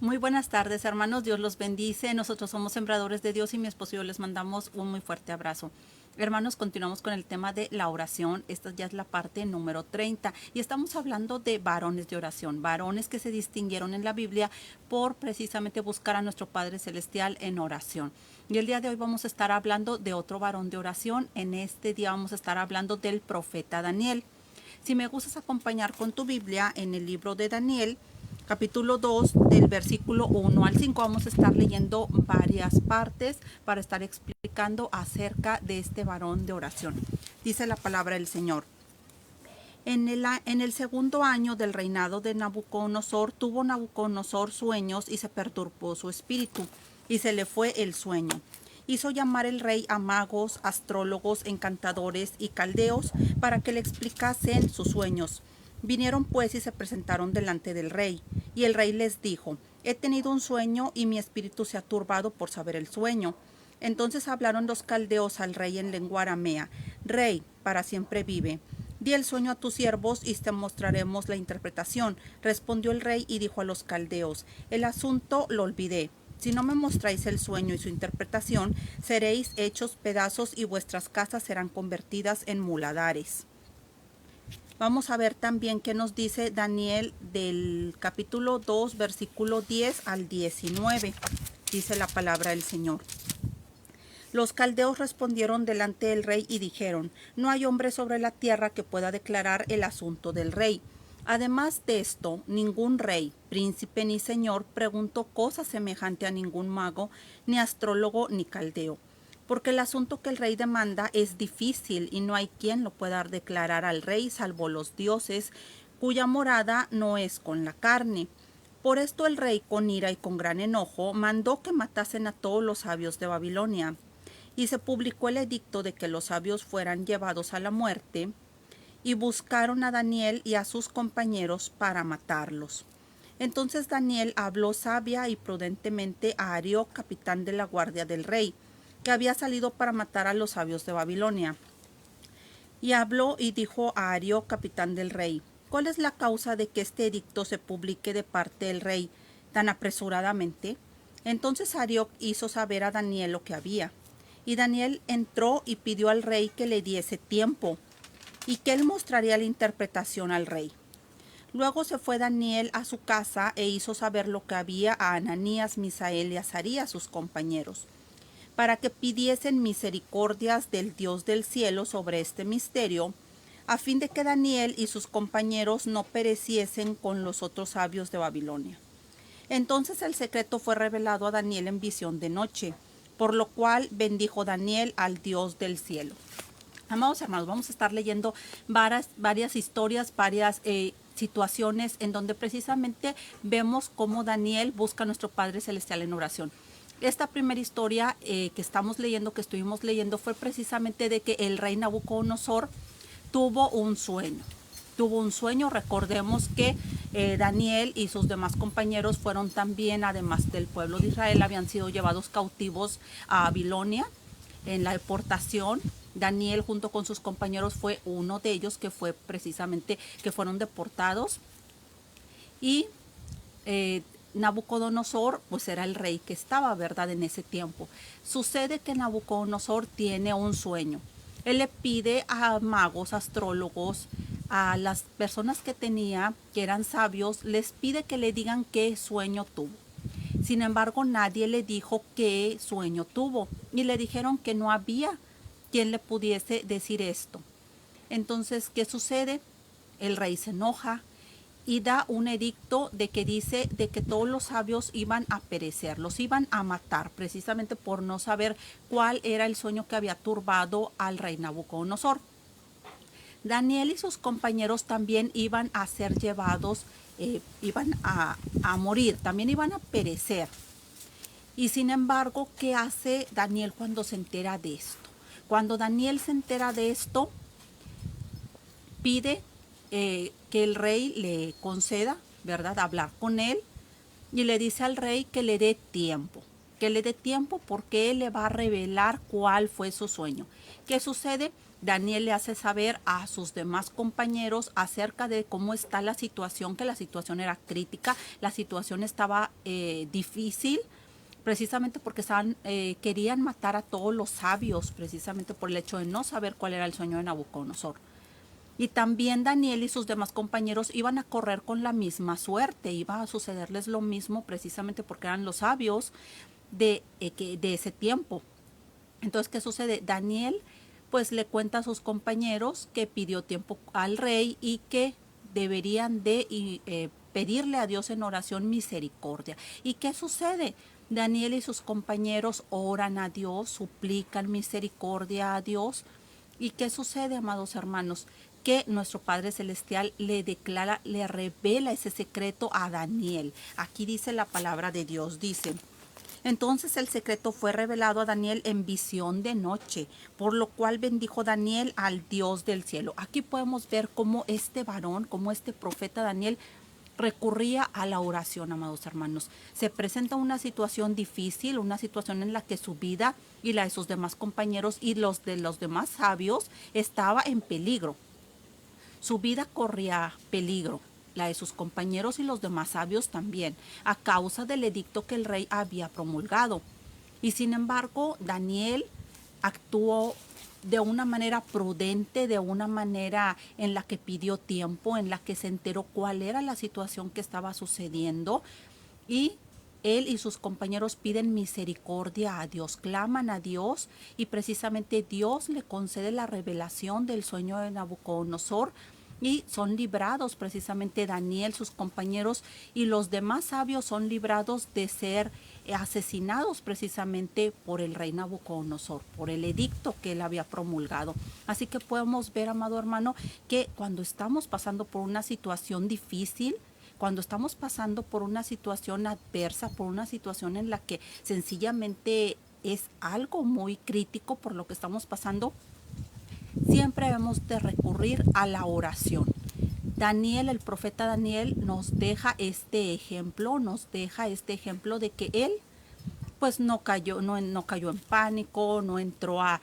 Muy buenas tardes, hermanos. Dios los bendice. Nosotros somos sembradores de Dios y mi esposo y yo les mandamos un muy fuerte abrazo. Hermanos, continuamos con el tema de la oración. Esta ya es la parte número 30 y estamos hablando de varones de oración, varones que se distinguieron en la Biblia por precisamente buscar a nuestro Padre Celestial en oración. Y el día de hoy vamos a estar hablando de otro varón de oración. En este día vamos a estar hablando del profeta Daniel. Si me gustas acompañar con tu Biblia en el libro de Daniel, capítulo 2, del versículo 1 al 5, vamos a estar leyendo varias partes para estar explicando acerca de este varón de oración. Dice la palabra del Señor. En el segundo año del reinado de Nabucodonosor, tuvo Nabucodonosor sueños y se perturbó su espíritu, y se le fue el sueño. Hizo llamar el rey a magos, astrólogos, encantadores y caldeos para que le explicasen sus sueños. Vinieron pues y se presentaron delante del rey, y el rey les dijo: he tenido un sueño y mi espíritu se ha turbado por saber el sueño. Entonces hablaron los caldeos al rey en lengua aramea: Rey, para siempre vive. Di el sueño a tus siervos y te mostraremos la interpretación. Respondió el rey y dijo a los caldeos: el asunto lo olvidé. Si no me mostráis el sueño y su interpretación, seréis hechos pedazos y vuestras casas serán convertidas en muladares. Vamos a ver también qué nos dice Daniel del capítulo 2, versículo 10 al 19. Dice la palabra del Señor. Los caldeos respondieron delante del rey y dijeron: no hay hombre sobre la tierra que pueda declarar el asunto del rey. Además de esto, ningún rey, príncipe ni señor preguntó cosa semejante a ningún mago, ni astrólogo, ni caldeo. Porque el asunto que el rey demanda es difícil y no hay quien lo pueda declarar al rey salvo los dioses, cuya morada no es con la carne. Por esto el rey, con ira y con gran enojo, mandó que matasen a todos los sabios de Babilonia. Y se publicó el edicto de que los sabios fueran llevados a la muerte, y buscaron a Daniel y a sus compañeros para matarlos. Entonces Daniel habló sabia y prudentemente a Arioc, capitán de la guardia del rey, que había salido para matar a los sabios de Babilonia. Y habló y dijo a Arioc, capitán del rey: ¿cuál es la causa de que este edicto se publique de parte del rey tan apresuradamente? Entonces Arioc hizo saber a Daniel lo que había. Y Daniel entró y pidió al rey que le diese tiempo, y que él mostraría la interpretación al rey. Luego se fue Daniel a su casa e hizo saber lo que había a Ananías, Misael y Azarías, sus compañeros, para que pidiesen misericordias del Dios del cielo sobre este misterio, a fin de que Daniel y sus compañeros no pereciesen con los otros sabios de Babilonia. Entonces el secreto fue revelado a Daniel en visión de noche, por lo cual bendijo Daniel al Dios del cielo. Amados hermanos, vamos a estar leyendo varias historias, varias situaciones en donde precisamente vemos cómo Daniel busca a nuestro Padre Celestial en oración. Esta primera historia que estamos leyendo, que estuvimos leyendo, fue precisamente de que el rey Nabucodonosor tuvo un sueño. Recordemos que Daniel y sus demás compañeros fueron también, además del pueblo de Israel, habían sido llevados cautivos a Babilonia en la deportación. Daniel junto con sus compañeros fue uno de ellos que fue precisamente, que fueron deportados. Y Nabucodonosor pues era el rey que estaba, ¿verdad?, en ese tiempo. Sucede que Nabucodonosor tiene un sueño. Él le pide a magos, astrólogos, a las personas que tenía, que eran sabios, les pide que le digan qué sueño tuvo. Sin embargo, nadie le dijo qué sueño tuvo y le dijeron que no había quien le pudiese decir esto. Entonces, ¿qué sucede? El rey se enoja y da un edicto de que dice de que todos los sabios iban a perecer, los iban a matar, precisamente por no saber cuál era el sueño que había turbado al rey Nabucodonosor. Daniel y sus compañeros también iban a ser llevados, iban a morir, también iban a perecer. Y sin embargo, ¿qué hace Daniel cuando se entera de esto? Cuando Daniel se entera de esto, pide que el rey le conceda, ¿verdad?, hablar con él, y le dice al rey que le dé tiempo, porque él le va a revelar cuál fue su sueño. ¿Qué sucede? Daniel le hace saber a sus demás compañeros acerca de cómo está la situación, que la situación era crítica, la situación estaba difícil, precisamente porque querían matar a todos los sabios, precisamente por el hecho de no saber cuál era el sueño de Nabucodonosor. Y también Daniel y sus demás compañeros iban a correr con la misma suerte, iba a sucederles lo mismo precisamente porque eran los sabios de ese tiempo. Entonces, ¿qué sucede? Daniel pues le cuenta a sus compañeros que pidió tiempo al rey y que deberían de pedirle a Dios en oración misericordia. ¿Y qué sucede? Daniel y sus compañeros oran a Dios, suplican misericordia a Dios. ¿Y qué sucede, amados hermanos? Que nuestro Padre Celestial le declara, le revela ese secreto a Daniel. Aquí dice la palabra de Dios, dice: entonces el secreto fue revelado a Daniel en visión de noche, por lo cual bendijo Daniel al Dios del cielo. Aquí podemos ver cómo este varón, cómo este profeta Daniel recurría a la oración, amados hermanos. Se presenta una situación difícil, una situación en la que su vida y la de sus demás compañeros y los de los demás sabios estaba en peligro. Su vida corría peligro, la de sus compañeros y los demás sabios también, a causa del edicto que el rey había promulgado. Y sin embargo, Daniel actuó de una manera prudente, de una manera en la que pidió tiempo, en la que se enteró cuál era la situación que estaba sucediendo, y él y sus compañeros piden misericordia a Dios, claman a Dios, y precisamente Dios le concede la revelación del sueño de Nabucodonosor y son librados. Precisamente Daniel, sus compañeros y los demás sabios son librados de ser asesinados precisamente por el rey Nabucodonosor, por el edicto que él había promulgado. Así que podemos ver, amado hermano, que cuando estamos pasando por una situación difícil, cuando estamos pasando por una situación adversa, por una situación en la que sencillamente es algo muy crítico por lo que estamos pasando, siempre debemos de recurrir a la oración. Daniel, el profeta Daniel, nos deja este ejemplo, de que él pues no cayó en pánico, no entró a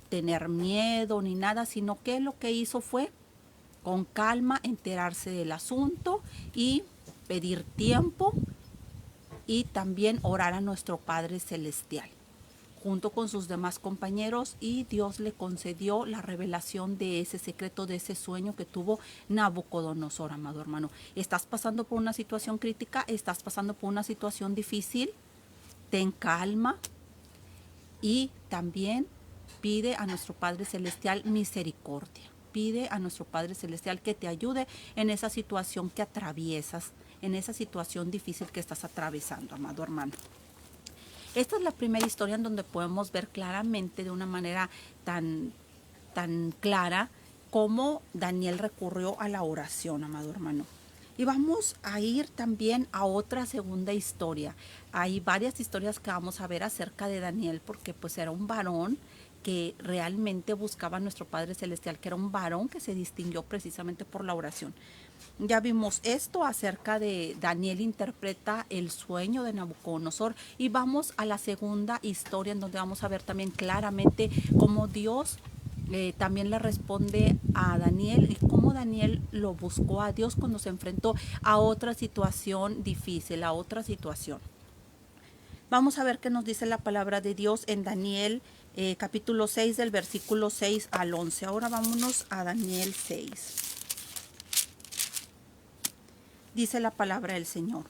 tener miedo ni nada, sino que lo que hizo fue con calma enterarse del asunto y pedir tiempo y también orar a nuestro Padre Celestial junto con sus demás compañeros, y Dios le concedió la revelación de ese secreto, de ese sueño que tuvo Nabucodonosor, amado hermano. ¿Estás pasando por una situación crítica? ¿Estás pasando por una situación difícil? Ten calma y también pide a nuestro Padre Celestial misericordia. Pide a nuestro Padre Celestial que te ayude en esa situación que atraviesas, en esa situación difícil que estás atravesando, amado hermano. Esta es la primera historia en donde podemos ver claramente, de una manera tan clara, cómo Daniel recurrió a la oración, amado hermano. Y vamos a ir también a otra segunda historia. Hay varias historias que vamos a ver acerca de Daniel, porque pues era un varón que realmente buscaba a nuestro Padre Celestial, que era un varón que se distinguió precisamente por la oración. Ya vimos esto acerca de Daniel interpreta el sueño de Nabucodonosor, y vamos a la segunda historia en donde vamos a ver también claramente cómo Dios también le responde a Daniel y cómo Daniel lo buscó a Dios cuando se enfrentó a otra situación difícil, a otra situación. Vamos a ver qué nos dice la palabra de Dios en Daniel capítulo 6 del versículo 6 al 11. Ahora vámonos a Daniel 6. Dice la palabra del Señor.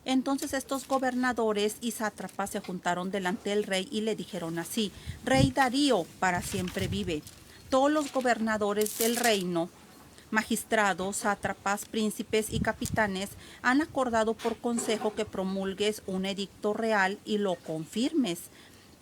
Entonces estos gobernadores y sátrapas se juntaron delante del rey y le dijeron así: Rey Darío, para siempre vive. Todos los gobernadores del reino, magistrados, sátrapas, príncipes y capitanes han acordado por consejo que promulgues un edicto real y lo confirmes,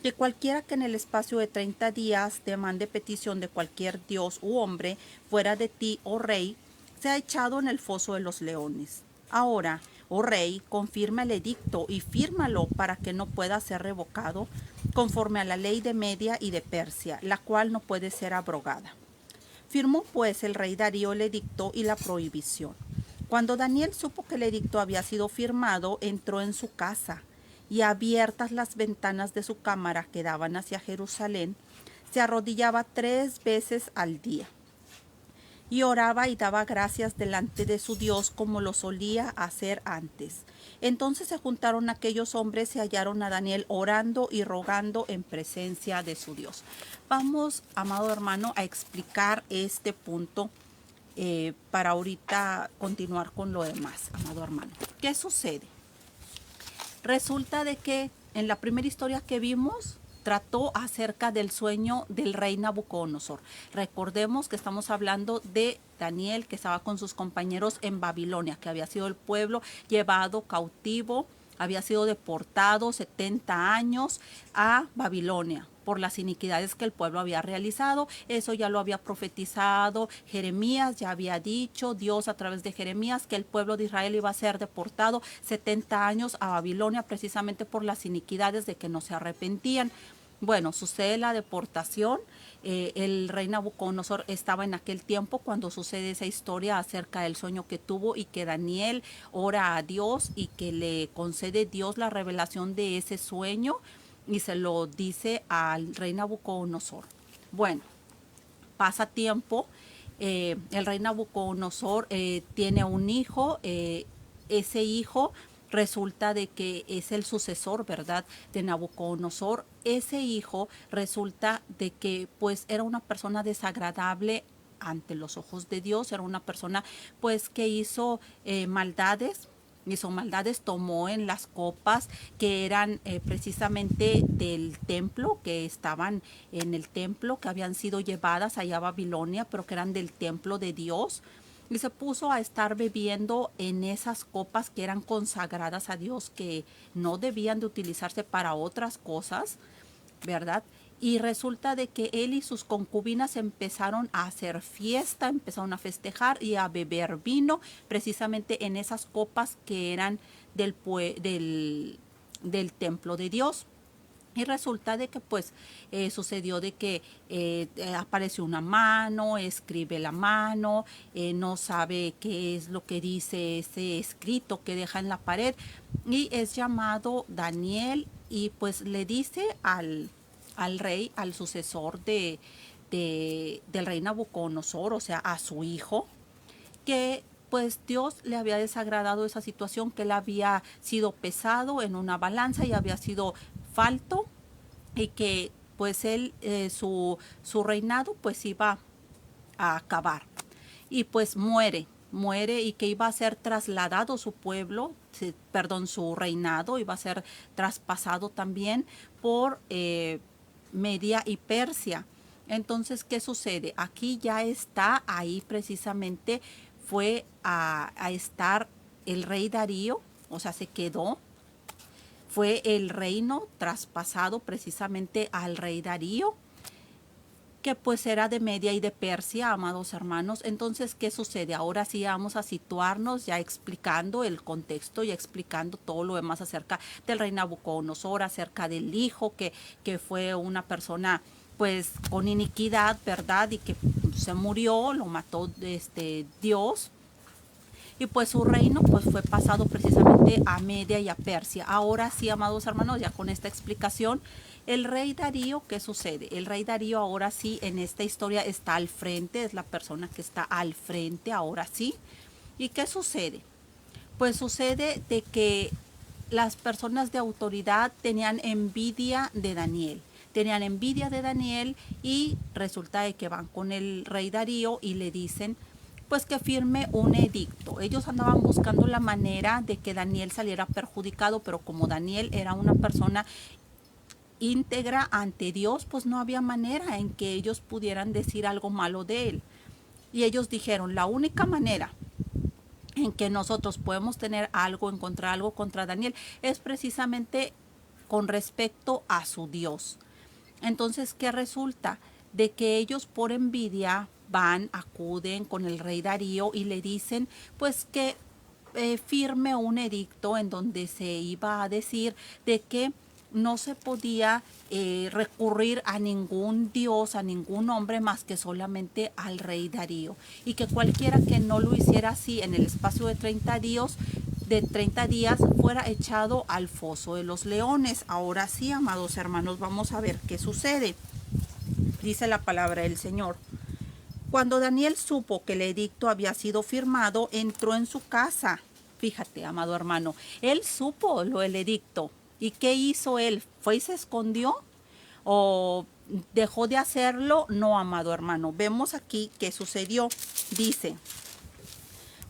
que cualquiera que en el espacio de 30 días demande petición de cualquier dios u hombre fuera de ti, oh rey, sea echado en el foso de los leones. Ahora, oh rey, confirma el edicto y fírmalo para que no pueda ser revocado, conforme a la ley de Media y de Persia, la cual no puede ser abrogada. Firmó pues el rey Darío el edicto y la prohibición. Cuando Daniel supo que el edicto había sido firmado, entró en su casa, y abiertas las ventanas de su cámara que daban hacia Jerusalén, se arrodillaba 3 veces al día y oraba y daba gracias delante de su Dios como lo solía hacer antes. Entonces se juntaron aquellos hombres y hallaron a Daniel orando y rogando en presencia de su Dios. Vamos, amado hermano, a explicar este punto para ahorita continuar con lo demás, amado hermano. ¿Qué sucede? Resulta de que en la primera historia que vimos trató acerca del sueño del rey Nabucodonosor. Recordemos que estamos hablando de Daniel, que estaba con sus compañeros en Babilonia, que había sido el pueblo llevado cautivo, había sido deportado 70 años a Babilonia por las iniquidades que el pueblo había realizado. Eso ya lo había profetizado Jeremías, ya había dicho Dios a través de Jeremías que el pueblo de Israel iba a ser deportado 70 años a Babilonia precisamente por las iniquidades de que no se arrepentían. Bueno, sucede la deportación. El rey Nabucodonosor estaba en aquel tiempo cuando sucede esa historia acerca del sueño que tuvo y que Daniel ora a Dios y que le concede Dios la revelación de ese sueño y se lo dice al rey Nabucodonosor. Bueno, pasa tiempo, el rey Nabucodonosor tiene un hijo, ese hijo resulta de que es el sucesor, ¿verdad?, de Nabucodonosor. Ese hijo resulta de que pues era una persona desagradable ante los ojos de Dios, era una persona pues que hizo maldades, tomó en las copas que eran precisamente del templo, que estaban en el templo, que habían sido llevadas allá a Babilonia, pero que eran del templo de Dios. Y se puso a estar bebiendo en esas copas que eran consagradas a Dios, que no debían de utilizarse para otras cosas, ¿verdad? Y resulta de que él y sus concubinas empezaron a hacer fiesta, empezaron a festejar y a beber vino, precisamente en esas copas que eran del templo de Dios. Y resulta de que pues sucedió de que apareció una mano, escribe la mano, no sabe qué es lo que dice ese escrito que deja en la pared y es llamado Daniel y pues le dice al rey, al sucesor del rey Nabucodonosor, o sea, a su hijo, que pues Dios le había desagradado esa situación, que él había sido pesado en una balanza y había sido falto y que pues él, su reinado pues iba a acabar y pues muere y que iba a ser trasladado su pueblo, su reinado iba a ser traspasado también por Media y Persia. Entonces, ¿qué sucede? Aquí ya está, ahí precisamente fue a estar el rey Darío, o sea, se quedó. Fue el reino traspasado precisamente al rey Darío, que pues era de Media y de Persia, amados hermanos. Entonces, ¿qué sucede? Ahora sí vamos a situarnos ya explicando el contexto y explicando todo lo demás acerca del rey Nabucodonosor, acerca del hijo que fue una persona pues con iniquidad, ¿verdad? Y que se murió, lo mató Dios. Y pues su reino pues fue pasado precisamente a Media y a Persia. Ahora sí, amados hermanos, ya con esta explicación, el rey Darío, ¿qué sucede? El rey Darío ahora sí en esta historia está al frente, es la persona que está al frente ahora sí. ¿Y qué sucede? Pues sucede de que las personas de autoridad tenían envidia de Daniel. Tenían envidia de Daniel y resulta de que van con el rey Darío y le dicen pues que firme un edicto. Ellos andaban buscando la manera de que Daniel saliera perjudicado, pero como Daniel era una persona íntegra ante Dios, pues no había manera en que ellos pudieran decir algo malo de él. Y ellos dijeron, la única manera en que nosotros podemos tener algo, encontrar algo contra Daniel, es precisamente con respecto a su Dios. Entonces, ¿qué resulta? De que ellos por envidia acuden con el rey Darío y le dicen pues que firme un edicto en donde se iba a decir de que no se podía recurrir a ningún dios, a ningún hombre más que solamente al rey Darío, y que cualquiera que no lo hiciera así en el espacio de 30 días fuera echado al foso de los leones. Ahora sí, amados hermanos, vamos a ver qué sucede. Dice la palabra del Señor. Cuando Daniel supo que el edicto había sido firmado, entró en su casa. Fíjate, amado hermano, él supo el edicto. ¿Y qué hizo él? ¿Fue y se escondió? ¿O dejó de hacerlo? No, amado hermano. Vemos aquí qué sucedió. Dice: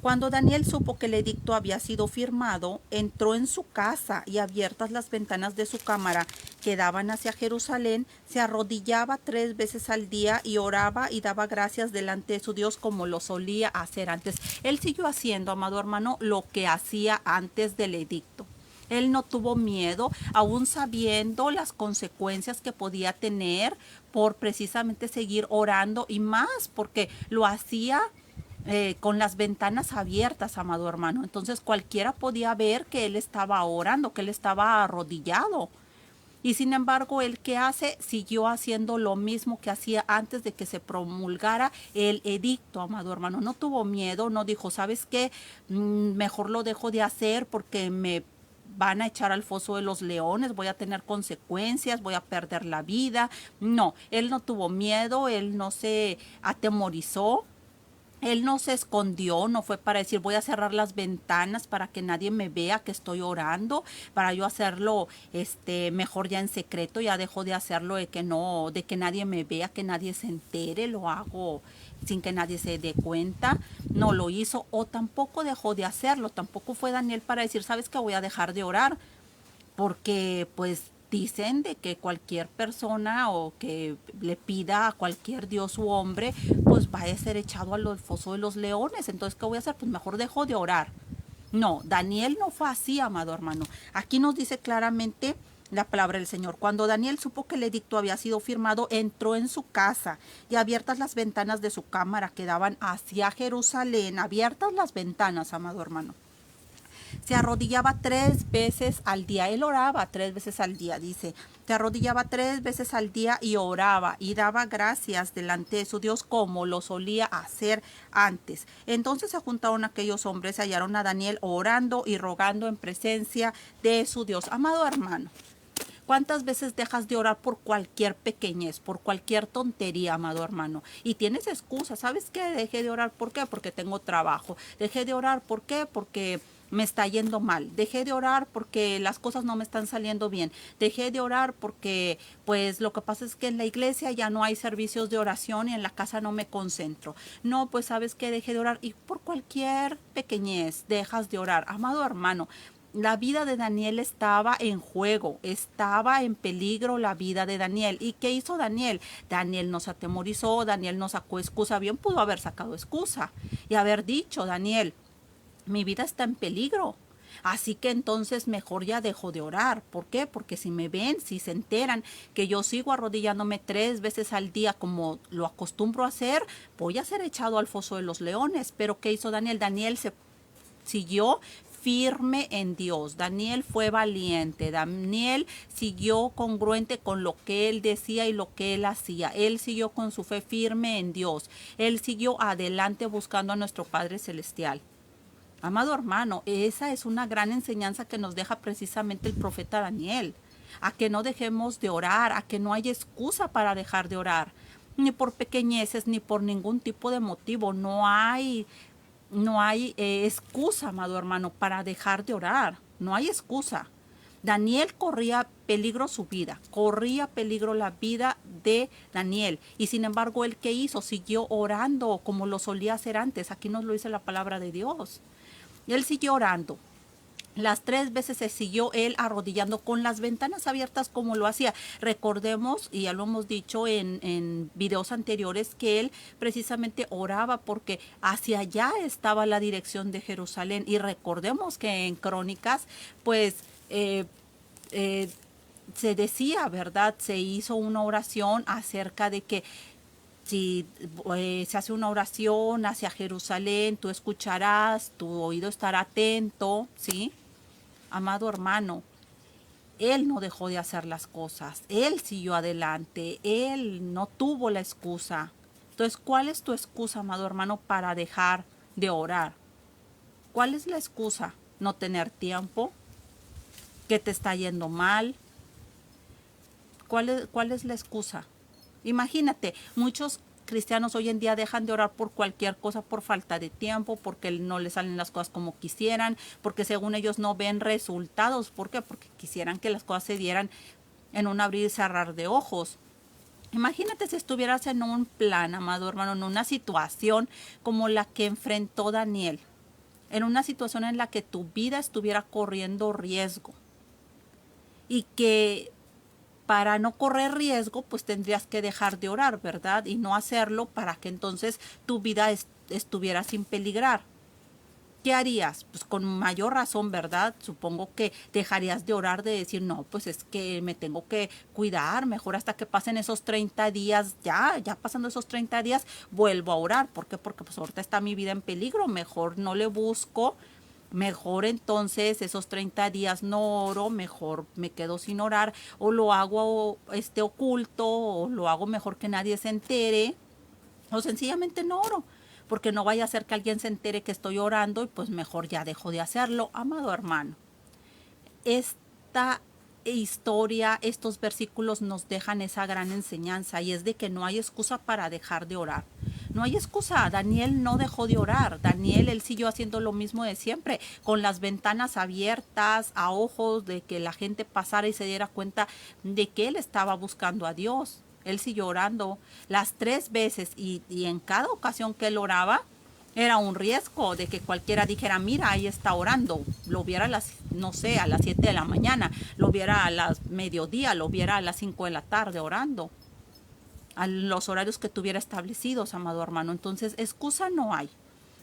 cuando Daniel supo que el edicto había sido firmado, entró en su casa y, abiertas las ventanas de su cámara que daban hacia Jerusalén, se arrodillaba 3 veces al día y oraba y daba gracias delante de su Dios como lo solía hacer antes. Él siguió haciendo, amado hermano, lo que hacía antes del edicto. Él no tuvo miedo, aún sabiendo las consecuencias que podía tener por precisamente seguir orando, y más porque lo hacía con las ventanas abiertas, amado hermano. Entonces cualquiera podía ver que él estaba orando, que él estaba arrodillado. Y sin embargo, él, ¿qué hace? Siguió haciendo lo mismo que hacía antes de que se promulgara el edicto, amado hermano. No tuvo miedo, no dijo, ¿sabes qué? Mejor lo dejo de hacer porque me van a echar al foso de los leones, voy a tener consecuencias, voy a perder la vida. No, él no tuvo miedo, él no se atemorizó. Él no se escondió, no fue para decir voy a cerrar las ventanas para que nadie me vea que estoy orando, para yo hacerlo mejor ya en secreto. Ya dejo de hacerlo de que no, de que nadie me vea, que nadie se entere, lo hago sin que nadie se dé cuenta. No lo hizo, o tampoco dejó de hacerlo, tampoco fue Daniel para decir, ¿sabes qué? Voy a dejar de orar, porque pues dicen de que cualquier persona o que le pida a cualquier dios u hombre, pues va a ser echado al foso de los leones. Entonces, ¿qué voy a hacer? Pues mejor dejo de orar. No, Daniel no fue así, amado hermano. Aquí nos dice claramente la palabra del Señor. Cuando Daniel supo que el edicto había sido firmado, entró en su casa y, abiertas las ventanas de su cámara que daban hacia Jerusalén, abiertas las ventanas, amado hermano, se arrodillaba 3 veces al día. Él oraba 3 veces al día, dice. Se arrodillaba 3 veces al día y oraba y daba gracias delante de su Dios como lo solía hacer antes. Entonces se juntaron aquellos hombres, se hallaron a Daniel orando y rogando en presencia de su Dios. Amado hermano, ¿cuántas veces dejas de orar por cualquier pequeñez, por cualquier tontería, amado hermano? Y tienes excusa. ¿Sabes qué? Dejé de orar. ¿Por qué? Porque tengo trabajo. Dejé de orar. ¿Por qué? Porque me está yendo mal. Dejé de orar porque las cosas no me están saliendo bien. Dejé de orar porque, pues, lo que pasa es que en la iglesia ya no hay servicios de oración y en la casa no me concentro. No, pues, ¿sabes qué? Dejé de orar. Y por cualquier pequeñez dejas de orar. Amado hermano, la vida de Daniel estaba en juego, estaba en peligro la vida de Daniel. ¿Y qué hizo Daniel? Daniel no se atemorizó, Daniel no sacó excusa. Bien pudo haber sacado excusa y haber dicho, Daniel, mi vida está en peligro. Así que entonces mejor ya dejo de orar. ¿Por qué? Porque si me ven, si se enteran que yo sigo arrodillándome 3 veces al día como lo acostumbro a hacer, voy a ser echado al foso de los leones. Pero ¿qué hizo Daniel? Daniel se siguió firme en Dios. Daniel fue valiente. Daniel siguió congruente con lo que él decía y lo que él hacía. Él siguió con su fe firme en Dios. Él siguió adelante buscando a nuestro Padre Celestial. Amado hermano, esa es una gran enseñanza que nos deja precisamente el profeta Daniel. A que no dejemos de orar, a que no hay excusa para dejar de orar. Ni por pequeñeces, ni por ningún tipo de motivo. No hay excusa, amado hermano, para dejar de orar. No hay excusa. Daniel corría peligro su vida, corría peligro la vida de Daniel. Y sin embargo, ¿él qué hizo? Siguió orando como lo solía hacer antes. Aquí nos lo dice la palabra de Dios. Él siguió orando. Las 3 veces se siguió él arrodillando con las ventanas abiertas como lo hacía. Recordemos, y ya lo hemos dicho en videos anteriores, que él precisamente oraba porque hacia allá estaba la dirección de Jerusalén. Y recordemos que en Crónicas, pues, se decía, ¿verdad? Se hizo una oración acerca de que si se hace una oración hacia Jerusalén, tú escucharás, tu oído estará atento, ¿sí? Amado hermano, él no dejó de hacer las cosas, él siguió adelante, él no tuvo la excusa. Entonces, ¿cuál es tu excusa, amado hermano, para dejar de orar? ¿Cuál es la excusa? ¿No tener tiempo? ¿Que te está yendo mal? ¿Cuál es la excusa? Imagínate, muchos cristianos hoy en día dejan de orar por cualquier cosa, por falta de tiempo, porque no les salen las cosas como quisieran, porque según ellos no ven resultados. ¿Por qué? Porque quisieran que las cosas se dieran en un abrir y cerrar de ojos. Imagínate si estuvieras en un plan, amado hermano, en una situación como la que enfrentó Daniel, en una situación en la que tu vida estuviera corriendo riesgo y que para no correr riesgo, pues tendrías que dejar de orar, ¿verdad? Y no hacerlo para que entonces tu vida estuviera sin peligrar. ¿Qué harías? Pues con mayor razón, ¿verdad? Supongo que dejarías de orar, de decir, no, pues es que me tengo que cuidar, mejor hasta que pasen esos 30 días, ya pasando esos 30 días, vuelvo a orar. ¿Por qué? Porque pues ahorita está mi vida en peligro, mejor no le busco, mejor entonces esos 30 días no oro, mejor me quedo sin orar, o lo hago oculto, o lo hago mejor que nadie se entere, o sencillamente no oro, porque no vaya a ser que alguien se entere que estoy orando y pues mejor ya dejo de hacerlo, amado hermano. Esta historia, estos versículos nos dejan esa gran enseñanza, y es de que no hay excusa para dejar de orar. No hay excusa. Daniel no dejó de orar. Daniel, él siguió haciendo lo mismo de siempre, con las ventanas abiertas a ojos de que la gente pasara y se diera cuenta de que él estaba buscando a Dios. Él siguió orando las 3 veces, y en cada ocasión que él oraba era un riesgo de que cualquiera dijera, mira, ahí está orando. Lo viera a las, no sé, a las 7 de la mañana, lo viera a las mediodía, lo viera a las 5 de la tarde orando, a los horarios que tuviera establecidos, amado hermano. Entonces, excusa no hay.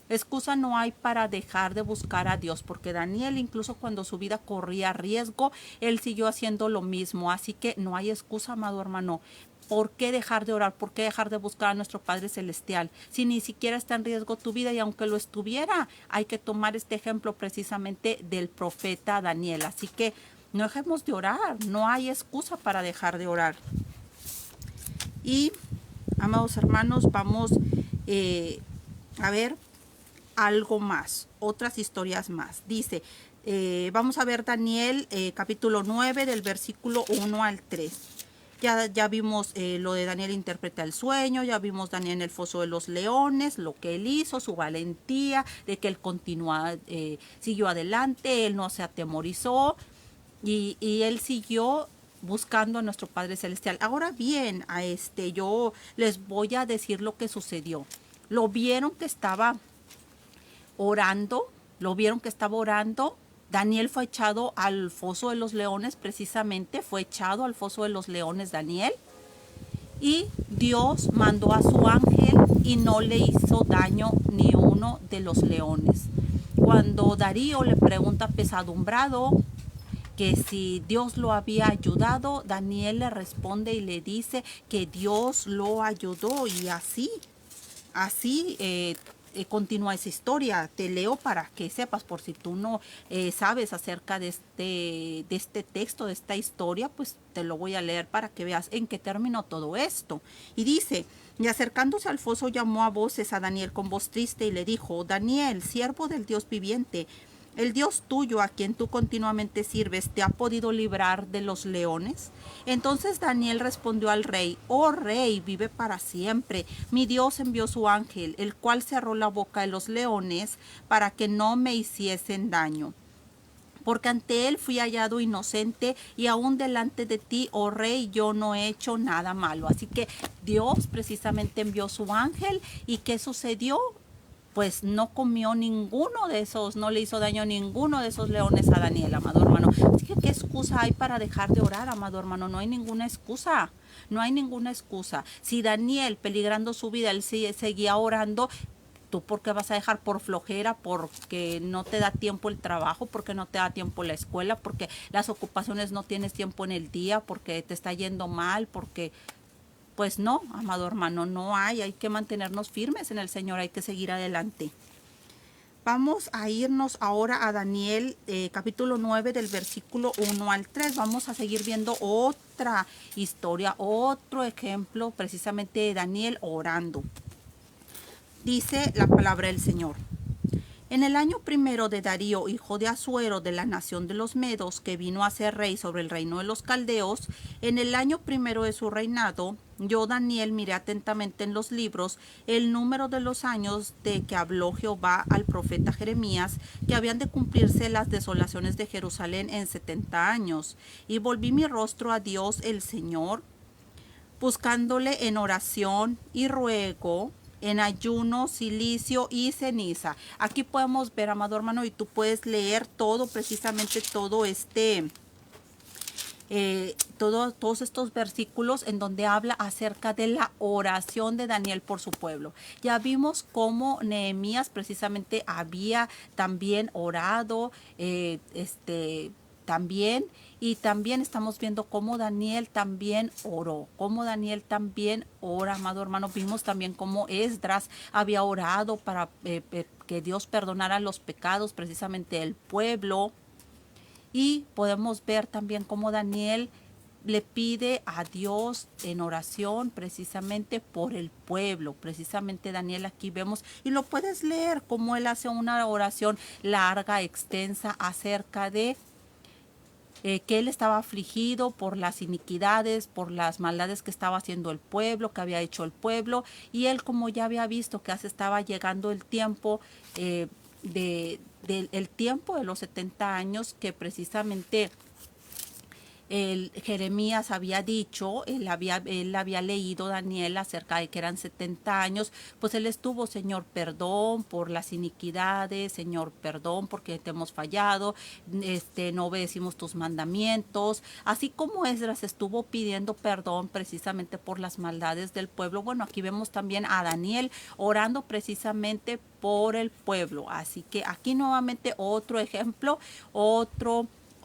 Excusa no hay para dejar de buscar a Dios, porque Daniel, incluso cuando su vida corría riesgo, él siguió haciendo lo mismo. Así que no hay excusa, amado hermano. ¿Por qué dejar de orar? ¿Por qué dejar de buscar a nuestro Padre Celestial? Si ni siquiera está en riesgo tu vida, y aunque lo estuviera, hay que tomar este ejemplo precisamente del profeta Daniel. Así que no dejemos de orar, no hay excusa para dejar de orar. Y, amados hermanos, vamos a ver algo más, otras historias más. Dice, vamos a ver Daniel capítulo 9 del versículo 1 al 3. Ya vimos lo de Daniel interpreta el sueño, ya vimos Daniel en el foso de los leones, lo que él hizo, su valentía, de que él siguió adelante, él no se atemorizó, y él siguió buscando a nuestro Padre Celestial. Ahora bien, yo les voy a decir lo que sucedió. Lo vieron que estaba orando, Daniel fue echado al foso de los leones, precisamente fue echado al foso de los leones Daniel, y Dios mandó a su ángel y no le hizo daño ni uno de los leones. Cuando Darío le pregunta apesadumbrado que si Dios lo había ayudado, Daniel le responde y le dice que Dios lo ayudó, y así continúa esa historia. Te leo para que sepas, por si tú no sabes acerca de este texto, de esta historia, pues te lo voy a leer para que veas en qué terminó todo esto. Y dice, y acercándose al foso llamó a voces a Daniel con voz triste y le dijo, Daniel, siervo del Dios viviente, ¿el Dios tuyo, a quien tú continuamente sirves, te ha podido librar de los leones? Entonces Daniel respondió al rey, oh rey, vive para siempre. Mi Dios envió su ángel, el cual cerró la boca de los leones para que no me hiciesen daño. Porque ante él fui hallado inocente, y aún delante de ti, oh rey, yo no he hecho nada malo. Así que Dios precisamente envió su ángel. ¿Y qué sucedió? Pues no comió ninguno de esos, no le hizo daño a ninguno de esos leones a Daniel, amado hermano. Así que, ¿qué excusa hay para dejar de orar, amado hermano? No hay ninguna excusa, no hay ninguna excusa. Si Daniel, peligrando su vida, él seguía orando, ¿tú por qué vas a dejar? Por flojera, porque no te da tiempo el trabajo, porque no te da tiempo la escuela, porque las ocupaciones no tienes tiempo en el día, porque te está yendo mal, porque... Pues no, amado hermano, no hay que mantenernos firmes en el Señor, hay que seguir adelante. Vamos a irnos ahora a Daniel capítulo 9 del versículo 1 al 3. Vamos a seguir viendo otra historia, otro ejemplo precisamente de Daniel orando. Dice la palabra del Señor. En el año primero de Darío, hijo de Asuero, de la nación de los Medos, que vino a ser rey sobre el reino de los Caldeos, en el año primero de su reinado, Yo, Daniel, miré atentamente en los libros el número de los años de que habló Jehová al profeta Jeremías, que habían de cumplirse las desolaciones de Jerusalén en 70 años. Y volví mi rostro a Dios el Señor, buscándole en oración y ruego, en ayuno, silicio y ceniza. Aquí podemos ver, amado hermano, y tú puedes leer todo, precisamente todo todos estos versículos en donde habla acerca de la oración de Daniel por su pueblo. Ya vimos cómo Nehemías precisamente había también orado, también, y también estamos viendo cómo Daniel también oró, cómo Daniel también ora, amado hermano. Vimos también cómo Esdras había orado para que Dios perdonara los pecados precisamente del pueblo. Y podemos ver también cómo Daniel le pide a Dios en oración precisamente por el pueblo. Precisamente Daniel aquí vemos, y lo puedes leer, cómo él hace una oración larga, extensa, acerca de que él estaba afligido por las iniquidades, por las maldades que estaba haciendo el pueblo, que había hecho el pueblo, y él, como ya había visto que se estaba llegando el tiempo el tiempo de los 70 años que precisamente Jeremías había dicho, él había leído Daniel acerca de que eran 70 años, pues él estuvo: Señor, perdón por las iniquidades, Señor, perdón porque te hemos fallado, no obedecimos tus mandamientos, así como Esdras estuvo pidiendo perdón precisamente por las maldades del pueblo. Bueno, aquí vemos también a Daniel orando precisamente por el pueblo. Así que aquí nuevamente otro ejemplo,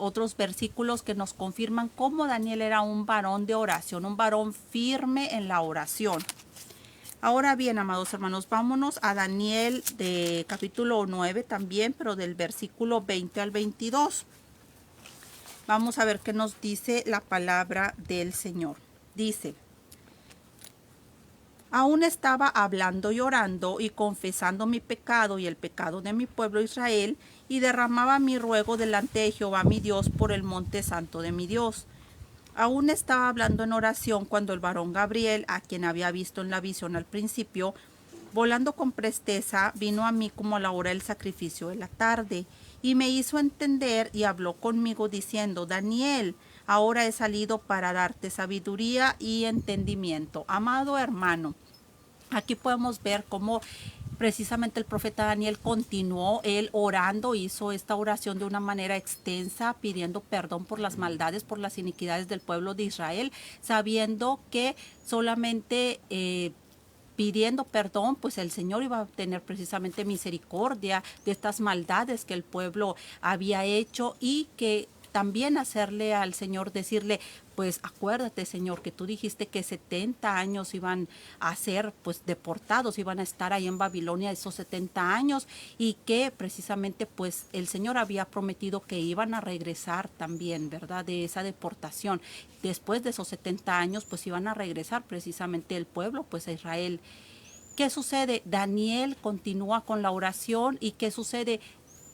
otros versículos que nos confirman cómo Daniel era un varón de oración, un varón firme en la oración. Ahora bien, amados hermanos, vámonos a Daniel de capítulo 9 también, pero del versículo 20 al 22. Vamos a ver qué nos dice la palabra del Señor. Dice: aún estaba hablando y orando y confesando mi pecado y el pecado de mi pueblo Israel, y derramaba mi ruego delante de Jehová mi Dios por el monte santo de mi Dios. Aún estaba hablando en oración cuando el varón Gabriel, a quien había visto en la visión al principio, volando con presteza, vino a mí como a la hora del sacrificio de la tarde, y me hizo entender y habló conmigo diciendo: Daniel, ahora he salido para darte sabiduría y entendimiento. Amado hermano, aquí podemos ver cómo precisamente el profeta Daniel continuó él orando, hizo esta oración de una manera extensa, pidiendo perdón por las maldades, por las iniquidades del pueblo de Israel, sabiendo que solamente pidiendo perdón, pues el Señor iba a tener precisamente misericordia de estas maldades que el pueblo había hecho, y que también hacerle al Señor, decirle: pues acuérdate, Señor, que tú dijiste que 70 años iban a ser pues deportados, iban a estar ahí en Babilonia esos 70 años, y que precisamente pues el Señor había prometido que iban a regresar también, ¿verdad?, de esa deportación. Después de esos 70 años pues iban a regresar precisamente el pueblo pues a Israel. ¿Qué sucede? Daniel continúa con la oración, y ¿qué sucede?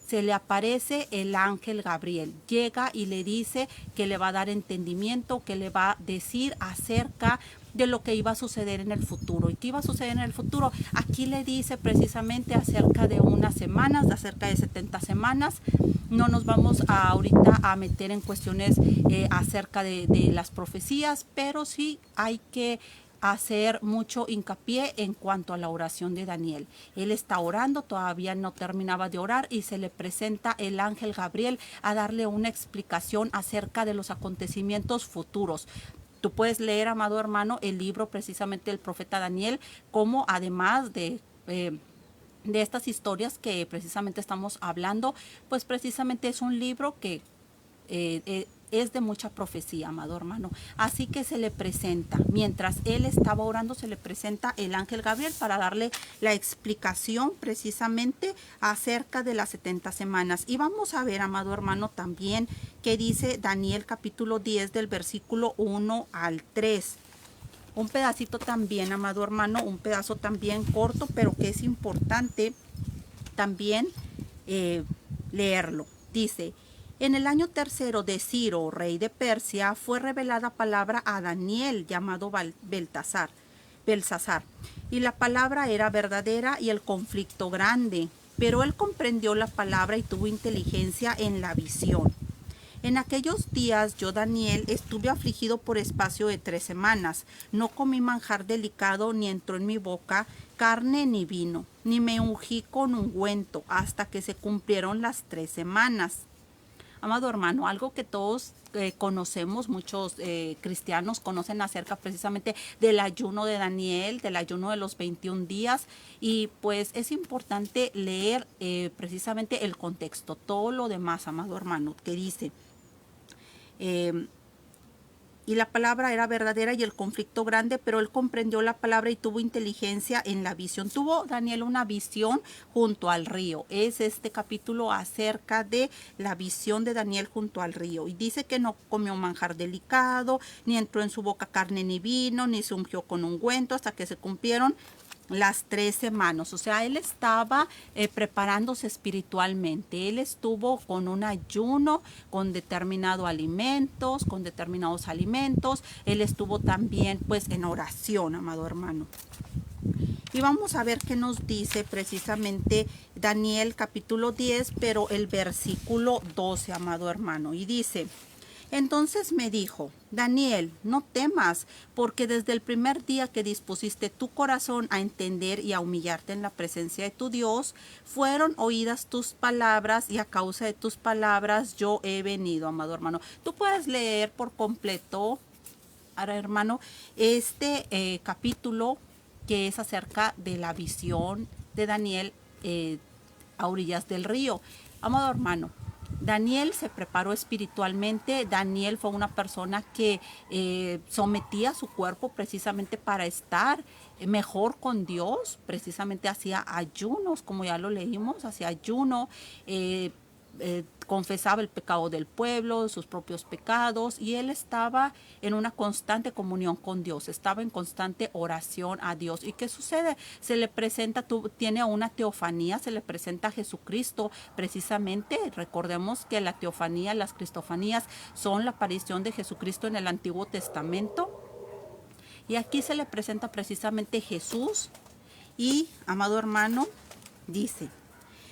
Se le aparece el ángel Gabriel, llega y le dice que le va a dar entendimiento, que le va a decir acerca de lo que iba a suceder en el futuro. ¿Y qué iba a suceder en el futuro? Aquí le dice precisamente acerca de unas semanas, acerca de 70 semanas. No nos vamos ahorita a meter en cuestiones acerca de las profecías, pero sí hay que hacer mucho hincapié en cuanto a la oración de Daniel. Él está orando, todavía no terminaba de orar, y se le presenta el ángel Gabriel a darle una explicación acerca de los acontecimientos futuros. Tú puedes leer, amado hermano, el libro precisamente del profeta Daniel, como además de estas historias que precisamente estamos hablando, pues precisamente es un libro que es de mucha profecía, amado hermano. Así que se le presenta, mientras él estaba orando, se le presenta el ángel Gabriel para darle la explicación precisamente acerca de las 70 semanas. Y vamos a ver, amado hermano, también qué dice Daniel capítulo 10 del versículo 1 al 3. Un pedacito también, amado hermano, un pedazo también corto, pero que es importante también leerlo. Dice: En el año tercero de Ciro, rey de Persia, fue revelada palabra a Daniel, llamado Belsasar, y la palabra era verdadera y el conflicto grande, pero él comprendió la palabra y tuvo inteligencia en la visión. En aquellos días yo, Daniel, estuve afligido por espacio de 3 semanas. No comí manjar delicado, ni entró en mi boca carne ni vino, ni me ungí con ungüento, hasta que se cumplieron las 3 semanas. Amado hermano, algo que todos conocemos, muchos cristianos conocen acerca precisamente del ayuno de Daniel, del ayuno de los 21 días, y pues es importante leer precisamente el contexto, todo lo demás, amado hermano, que dice, y la palabra era verdadera y el conflicto grande, pero él comprendió la palabra y tuvo inteligencia en la visión. Tuvo Daniel una visión junto al río. Es este capítulo acerca de la visión de Daniel junto al río. Y dice que no comió manjar delicado, ni entró en su boca carne ni vino, ni se ungió con ungüento, hasta que se cumplieron las 3 semanas. O sea, él estaba preparándose espiritualmente. Él estuvo con un ayuno, con determinados alimentos. Él estuvo también pues en oración, amado hermano. Y vamos a ver qué nos dice precisamente Daniel capítulo 10, pero el versículo 12, amado hermano. Y dice: entonces me dijo, Daniel, no temas, porque desde el primer día que dispusiste tu corazón a entender y a humillarte en la presencia de tu Dios, fueron oídas tus palabras, y a causa de tus palabras yo he venido, amado hermano. Tú puedes leer por completo, ahora hermano, este capítulo que es acerca de la visión de Daniel a orillas del río. Amado hermano, Daniel se preparó espiritualmente. Daniel fue una persona que sometía su cuerpo precisamente para estar mejor con Dios. Precisamente hacía ayunos, como ya lo leímos, hacía ayuno. Confesaba el pecado del pueblo, sus propios pecados, y él estaba en una constante comunión con Dios, estaba en constante oración a Dios. ¿Y qué sucede? Se le presenta, tiene una teofanía, se le presenta a Jesucristo precisamente. Recordemos que la teofanía, las cristofanías son la aparición de Jesucristo en el Antiguo Testamento, y aquí se le presenta precisamente Jesús. Y, amado hermano, dice: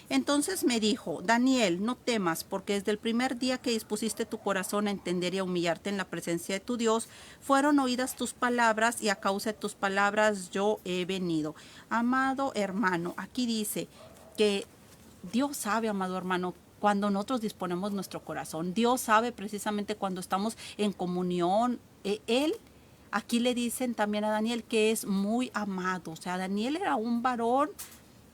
entonces me dijo, Daniel, no temas, porque desde el primer día que dispusiste tu corazón a entender y a humillarte en la presencia de tu Dios, fueron oídas tus palabras, y a causa de tus palabras yo he venido. Amado hermano, aquí dice que Dios sabe, amado hermano, cuando nosotros disponemos nuestro corazón. Dios sabe precisamente cuando estamos en comunión. Él, aquí le dicen también a Daniel que es muy amado. O sea, Daniel era un varón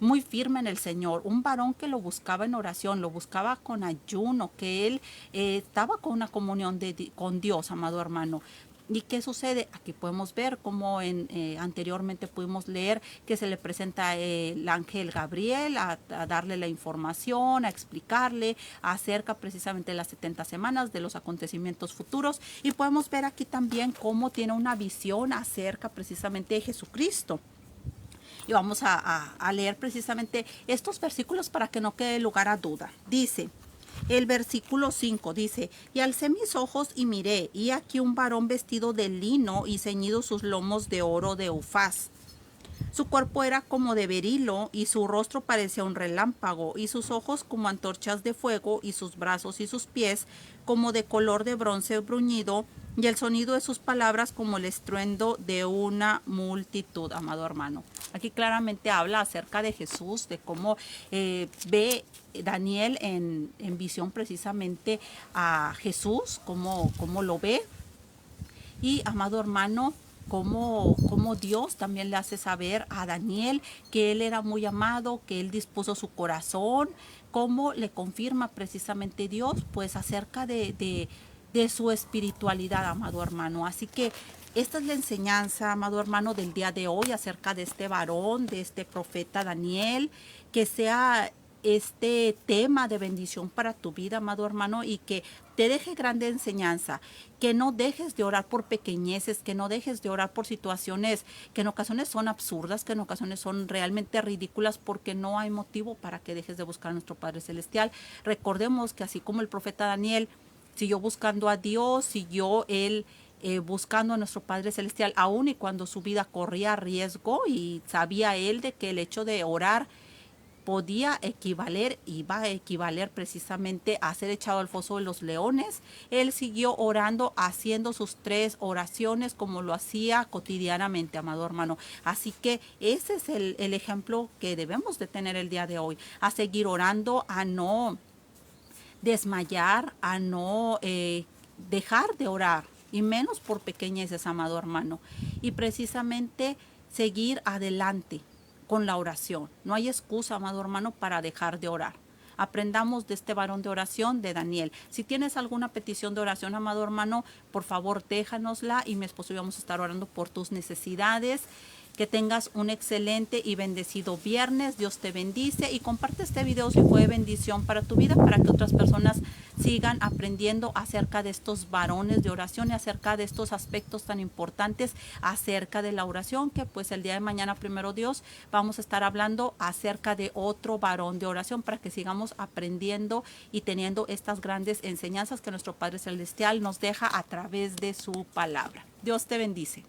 muy firme en el Señor, un varón que lo buscaba en oración, lo buscaba con ayuno, que él estaba con una comunión con Dios, amado hermano. ¿Y qué sucede? Aquí podemos ver como anteriormente pudimos leer que se le presenta el ángel Gabriel a darle la información, a explicarle acerca precisamente de las 70 semanas, de los acontecimientos futuros. Y podemos ver aquí también cómo tiene una visión acerca precisamente de Jesucristo. Y vamos a leer precisamente estos versículos para que no quede lugar a duda. Dice, el versículo 5 dice: y alcé mis ojos y miré, y aquí un varón vestido de lino y ceñido sus lomos de oro de Ufaz. Su cuerpo era como de berilo, y su rostro parecía un relámpago, y sus ojos como antorchas de fuego, y sus brazos y sus pies como de color de bronce bruñido, y el sonido de sus palabras como el estruendo de una multitud, amado hermano. Aquí claramente habla acerca de Jesús, de cómo ve Daniel en visión precisamente a Jesús, cómo lo ve. Y, amado hermano, como Dios también le hace saber a Daniel que él era muy amado, que él dispuso su corazón, cómo le confirma precisamente Dios, pues acerca de su espiritualidad, amado hermano. Así que esta es la enseñanza, amado hermano, del día de hoy acerca de este varón, de este profeta Daniel, que sea este tema de bendición para tu vida, amado hermano, y que te deje grande enseñanza, que no dejes de orar por pequeñeces, que no dejes de orar por situaciones que en ocasiones son absurdas, que en ocasiones son realmente ridículas, porque no hay motivo para que dejes de buscar a nuestro Padre Celestial. Recordemos que así como el profeta Daniel siguió buscando a Dios, siguió él buscando a nuestro Padre Celestial, aun y cuando su vida corría riesgo, y sabía él de que el hecho de orar podía equivaler, iba a equivaler precisamente a ser echado al foso de los leones. Él siguió orando, haciendo sus 3 oraciones como lo hacía cotidianamente, amado hermano. Así que ese es el ejemplo que debemos de tener el día de hoy, a seguir orando, a no desmayar, a no dejar de orar, y menos por pequeñeces, amado hermano. Y precisamente seguir adelante con la oración. No hay excusa, amado hermano, para dejar de orar. Aprendamos de este varón de oración, de Daniel. Si tienes alguna petición de oración, amado hermano, por favor déjanosla, y mi esposo y yo vamos a estar orando por tus necesidades. Que tengas un excelente y bendecido viernes. Dios te bendice, y comparte este video si fue de bendición para tu vida, para que otras personas sigan aprendiendo acerca de estos varones de oración y acerca de estos aspectos tan importantes acerca de la oración, que pues el día de mañana, primero Dios, vamos a estar hablando acerca de otro varón de oración, para que sigamos aprendiendo y teniendo estas grandes enseñanzas que nuestro Padre Celestial nos deja a través de su palabra. Dios te bendice.